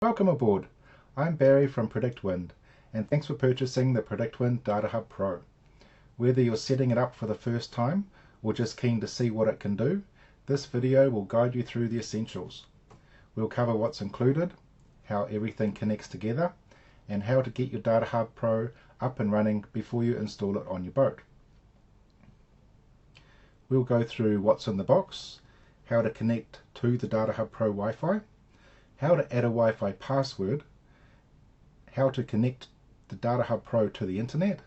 Welcome aboard. I'm Barry from PredictWind, and thanks for purchasing the PredictWind DataHub Pro. Whether you're setting it up for the first time or just keen to see what it can do, this video will guide you through the essentials. We'll cover what's included, how everything connects together, and how to get your DataHub Pro up and running before you install it on your boat. We'll go through what's in the box, how to connect to the DataHub Pro Wi-Fi, how to add a Wi-Fi password, how to connect the DataHub Pro to the internet,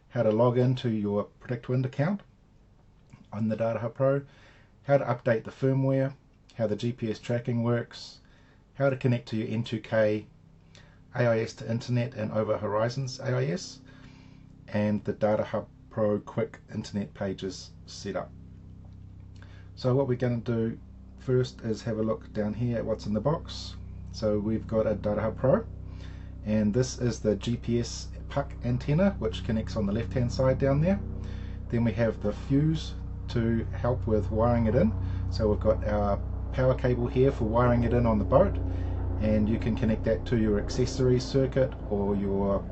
how to log into your PredictWind account on the DataHub Pro, how to update the firmware, how the GPS tracking works, how to connect to your N2K AIS to internet and over horizons AIS, and the DataHub Pro quick internet pages setup. So what we're going to do first is have a look down here at what's in the box. So we've got a DataHub Pro, and this is the GPS puck antenna which connects on the left hand side down there. Then we have the fuse to help with wiring it in. So we've got our power cable here for wiring it in on the boat, and you can connect that to your accessory circuit or your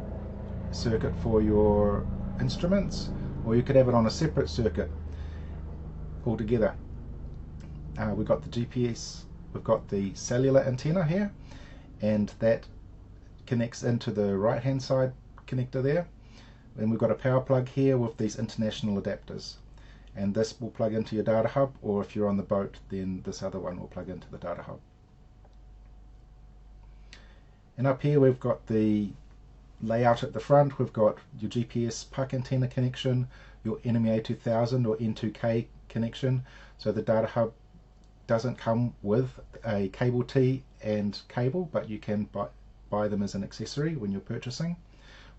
circuit for your instruments, or you could have it on a separate circuit altogether. We've got the GPS, we've got the cellular antenna here, and that connects into the right hand side connector there. And we've got a power plug here with these international adapters, and this will plug into your DataHub, or if you're on the boat then this other one will plug into the DataHub. And up here we've got the layout at the front. We've got your GPS puck antenna connection, your NMEA 2000 or N2K connection. So the DataHub doesn't come with a cable T and cable, but you can buy them as an accessory when you're purchasing.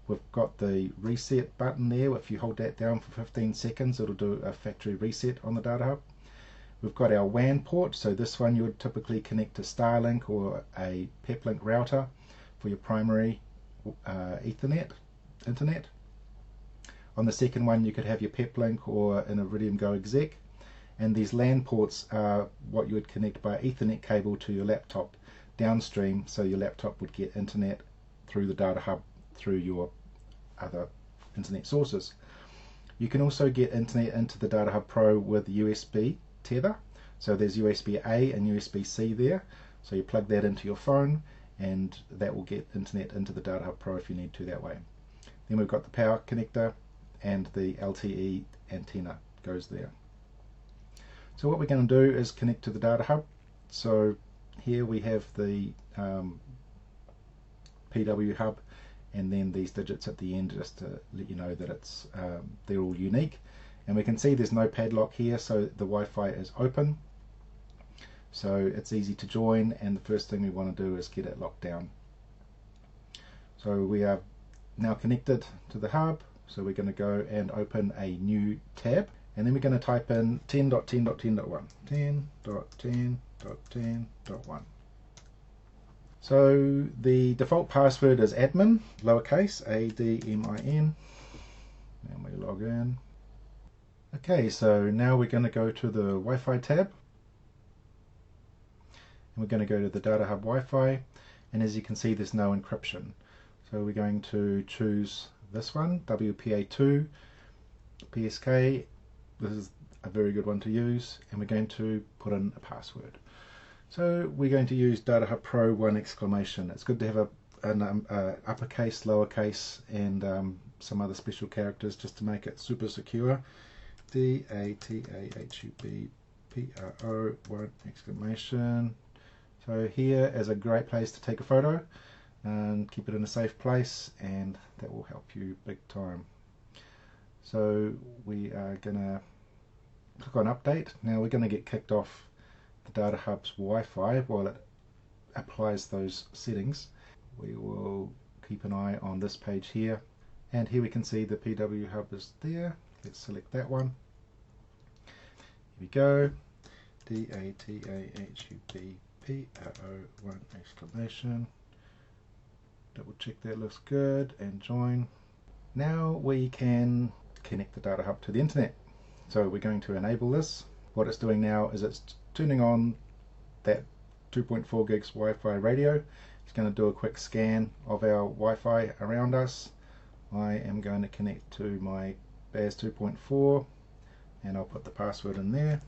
We've got the reset button there. If you hold that down for 15 seconds it'll do a factory reset on the DataHub. We've got our WAN port, so this one you would typically connect to Starlink or a Peplink router for your primary Ethernet internet. On the second one you could have your Peplink or an Iridium Go exec. And these LAN ports are what you would connect by Ethernet cable to your laptop downstream, so your laptop would get internet through the DataHub through your other internet sources. You can also get internet into the DataHub Pro with USB tether. So there's USB-A and USB-C there. So you plug that into your phone and that will get internet into the DataHub Pro if you need to that way. Then we've got the power connector, and the LTE antenna goes there. So what we're going to do is connect to the DataHub. So here we have the PW hub, and then these digits at the end just to let you know that it's they're all unique. And we can see there's no padlock here, so the Wi-Fi is open. So it's easy to join, and the first thing we want to do is get it locked down. So we are now connected to the hub, so we're going to go and open a new tab. And then we're going to type in 10.10.10.1, 10.10.10.1. So the default password is admin, lowercase, ADMIN, and we log in. Okay, so now we're going to go to the Wi-Fi tab, and we're going to go to the DataHub Wi-Fi, and as you can see there's no encryption. So we're going to choose this one, WPA2 PSK. This is a very good one to use, and we're going to put in a password. So we're going to use DataHub Pro 1 exclamation. It's good to have an uppercase, lowercase, and some other special characters just to make it super secure. DATAHUB PRO 1 exclamation. So here is a great place to take a photo and keep it in a safe place, and that will help you big time. So we are going to click on update. Now we're going to get kicked off the DataHub's Wi-Fi while it applies those settings. We will keep an eye on this page here, and here we can see the PW hub is there. Let's select that one. Here we go. DATAHUB PRO 1 exclamation. Double check that looks good and join. Now we can connect the DataHub to the internet. So we're going to enable this. What it's doing now is it's turning on that 2.4 gigs Wi-Fi radio, Just going to do a quick scan of our Wi-Fi around us. I am going to connect to my BAS 2.4 and I'll put the password in there.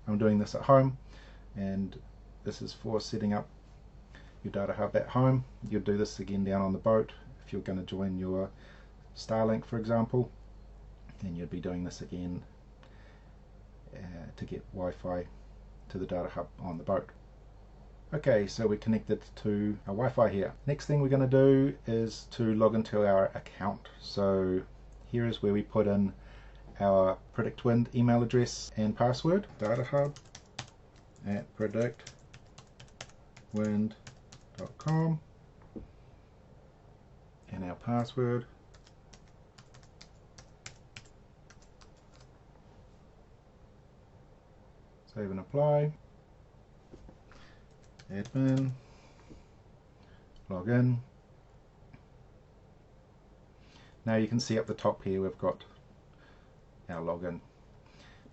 I'm doing this at home, and this is for setting up your data hub at home. You'll do this again down on the boat if you're going to join your Starlink, for example, then you'd be doing this again to get Wi-Fi to the data hub on the boat. Okay, so we're connected to our Wi-Fi here. Next thing we're going to do is to log into our account. So here is where we put in our PredictWind email address and password, datahub@predictwind.com, and our password. Save and apply. Admin. Log in. Now you can see up the top here we've got our login.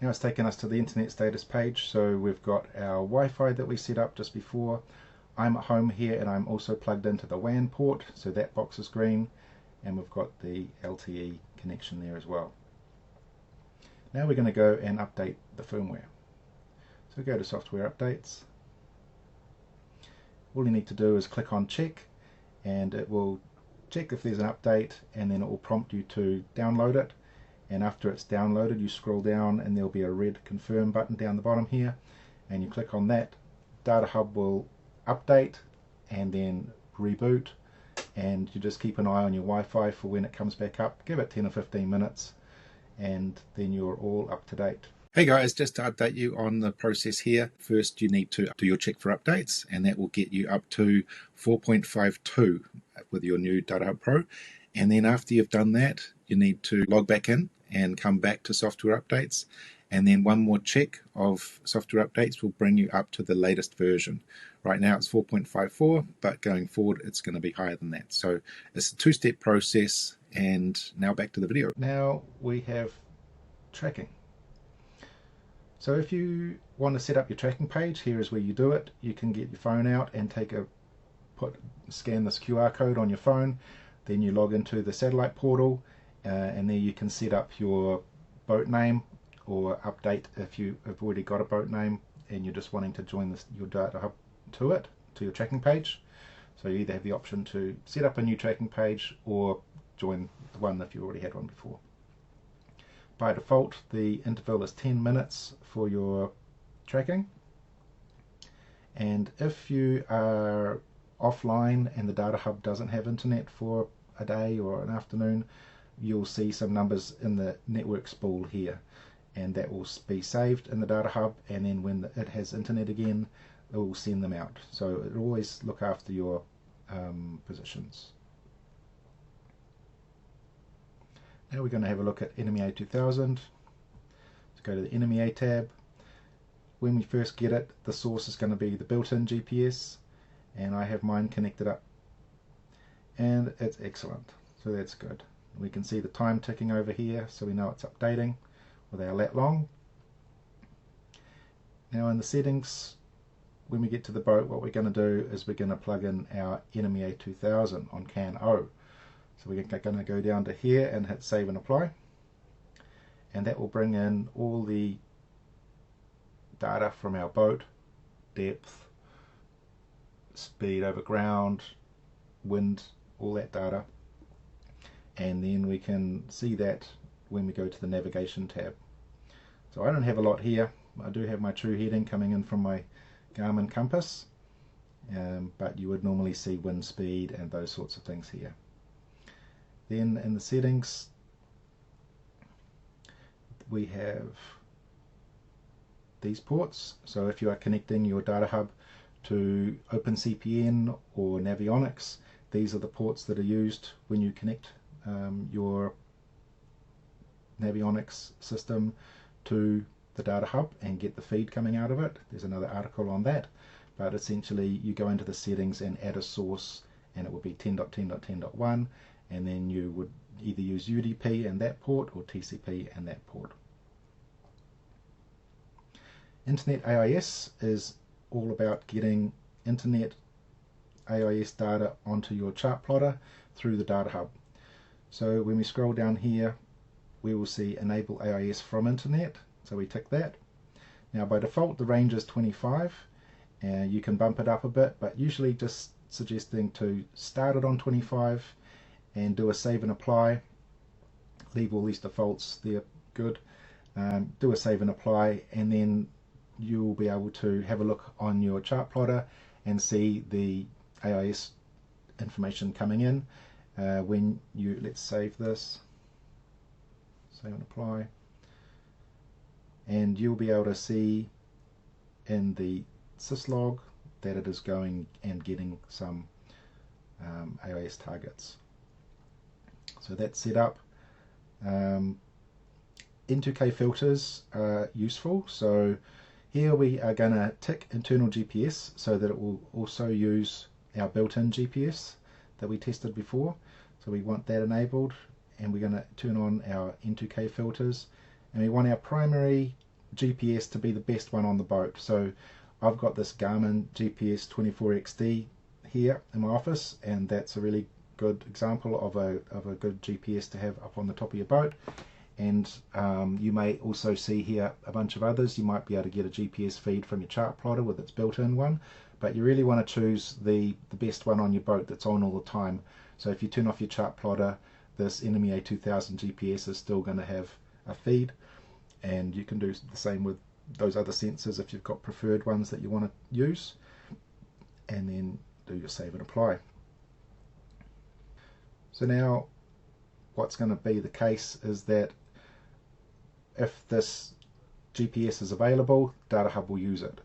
Now it's taken us to the internet status page, so we've got our Wi-Fi that we set up just before. I'm at home here and I'm also plugged into the WAN port, so that box is green, and we've got the LTE connection there as well. Now we're going to go and update the firmware. So go to software updates. All you need to do is click on check, and it will check if there's an update, and then it will prompt you to download it. And after it's downloaded, you scroll down and there'll be a red confirm button down the bottom here, and you click on that. DataHub will update and then reboot, and you just keep an eye on your Wi-Fi for when it comes back up. Give it 10 or 15 minutes and then you're all up to date. Hey guys, just to update you on the process here. First you need to do your check for updates, and that will get you up to 4.52 with your new DataHub Pro. And then after you've done that, you need to log back in and come back to software updates, and then one more check of software updates will bring you up to the latest version. Right now it's 4.54, but going forward it's going to be higher than that. So it's a two-step process. And now back to the video. Now we have tracking. So if you want to set up your tracking page, here is where you do it. You can get your phone out and scan this QR code on your phone. Then you log into the satellite portal, and there you can set up your boat name or update if you have already got a boat name and you're just wanting to join your data hub to your tracking page. So you either have the option to set up a new tracking page or join the one if you already had one before. By default, the interval is 10 minutes for your tracking, and if you are offline and the data hub doesn't have internet for a day or an afternoon, you'll see some numbers in the network spool here, and that will be saved in the data hub, and then when it has internet again it will send them out. So it'll always look after your positions. Now we're going to have a look at NMEA 2000. Let's go to the NMEA tab. When we first get it, the source is going to be the built-in GPS, and I have mine connected up, and it's excellent, so that's good. We can see the time ticking over here, so we know it's updating with our lat long. Now in the settings, when we get to the boat, what we're going to do is we're going to plug in our NMEA 2000 on CAN O. So we're going to go down to here and hit save and apply, and that will bring in all the data from our boat, depth, speed over ground, wind, all that data, and then we can see that when we go to the navigation tab. So I don't have a lot here. I do have my true heading coming in from my Garmin compass, but you would normally see wind speed and those sorts of things here. Then in the settings we have these ports. So if you are connecting your data hub to OpenCPN or Navionics, these are the ports that are used when you connect your Navionics system to the data hub and get the feed coming out of it. There's another article on that, but essentially you go into the settings and add a source, and it will be 10.10.10.1, and then you would either use UDP and that port or TCP and that port. Internet AIS is all about getting internet AIS data onto your chart plotter through the DataHub. So when we scroll down here, we will see enable AIS from internet, so we tick that. Now by default the range is 25, and you can bump it up a bit, but usually just suggesting to start it on 25 and do a save and apply. Leave all these defaults, they're good. Do a save and apply, and then you'll be able to have a look on your chart plotter and see the AIS information coming in. When you, let's save this, save and apply, and you'll be able to see in the syslog that it is going and getting some AIS targets. So that's set up. N2K filters are useful, so here we are going to tick internal GPS so that it will also use our built-in GPS that we tested before. So we want that enabled, and we're going to turn on our N2K filters, and we want our primary GPS to be the best one on the boat. So I've got this Garmin GPS 24XD here in my office, and that's a really good example of a good GPS to have up on the top of your boat. And you may also see here a bunch of others. You might be able to get a GPS feed from your chart plotter with its built-in one, but you really want to choose the best one on your boat that's on all the time. So if you turn off your chart plotter, this Enemy A2000 GPS is still going to have a feed, and you can do the same with those other sensors if you've got preferred ones that you want to use, and then do your save and apply. So now what's going to be the case is that if this GPS is available, DataHub will use it.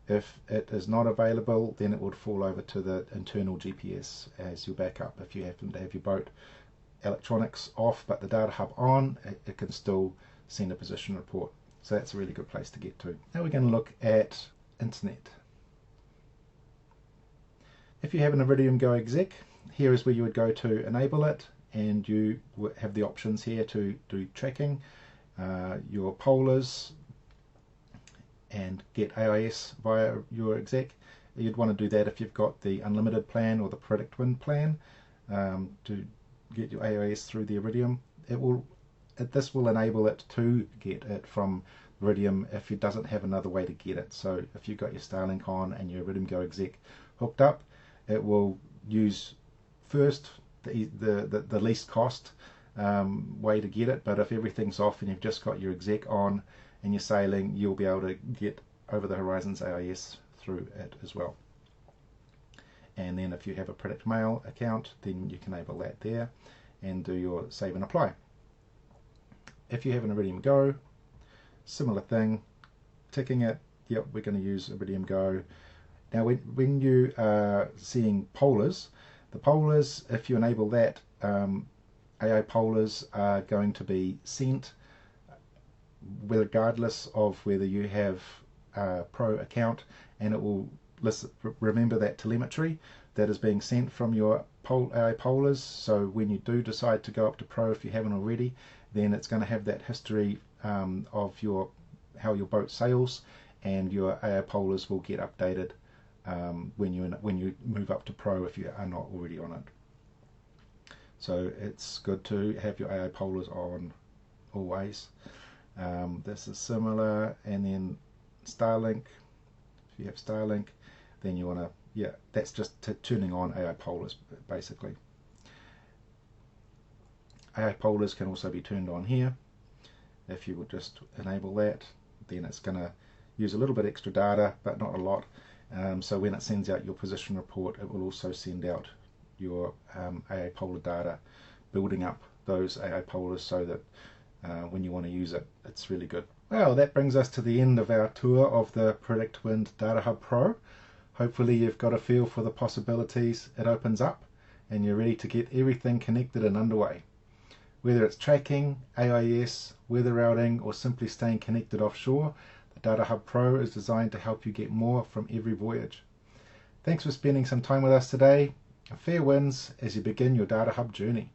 If it is not available, then it would fall over to the internal GPS as your backup. If you happen to have your boat electronics off but the DataHub on, it can still send a position report. So that's a really good place to get to. Now we're going to look at internet. If you have an Iridium Go exec, here is where you would go to enable it, and you have the options here to do tracking, your polars, and get AIS via your exec. You'd want to do that if you've got the unlimited plan or the PredictWind plan to get your AIS through the Iridium. This will enable it to get it from Iridium if it doesn't have another way to get it. So if you've got your Starlink on and your Iridium Go exec hooked up, it will use first the least cost way to get it. But if everything's off and you've just got your exec on and you're sailing, you'll be able to get over the horizon's AIS through it as well. And then if you have a PredictMail account, then you can enable that there and do your save and apply. If you have an Iridium Go, similar thing, ticking it, yep, we're going to use Iridium Go. Now when you are seeing polars, the polars, if you enable that, AI polars are going to be sent regardless of whether you have a Pro account, and it will remember that telemetry that is being sent from your AI polars. So when you do decide to go up to Pro, if you haven't already, then it's going to have that history of how your boat sails, and your AI polars will get updated when you move up to Pro if you are not already on it. So it's good to have your AI polars on always. This is similar. And then Starlink, if you have Starlink, then you want to, yeah, that's just turning on AI polars basically. AI polars can also be turned on here. If you would just enable that, then it's going to use a little bit extra data, but not a lot. So when it sends out your position report, it will also send out your AI polar data, building up those AI polars so that when you want to use it, it's really good. Well, that brings us to the end of our tour of the PredictWind DataHub Pro. Hopefully you've got a feel for the possibilities it opens up, and you're ready to get everything connected and underway. Whether it's tracking, AIS, weather routing, or simply staying connected offshore, the DataHub Pro is designed to help you get more from every voyage. Thanks for spending some time with us today, and fair winds as you begin your DataHub journey.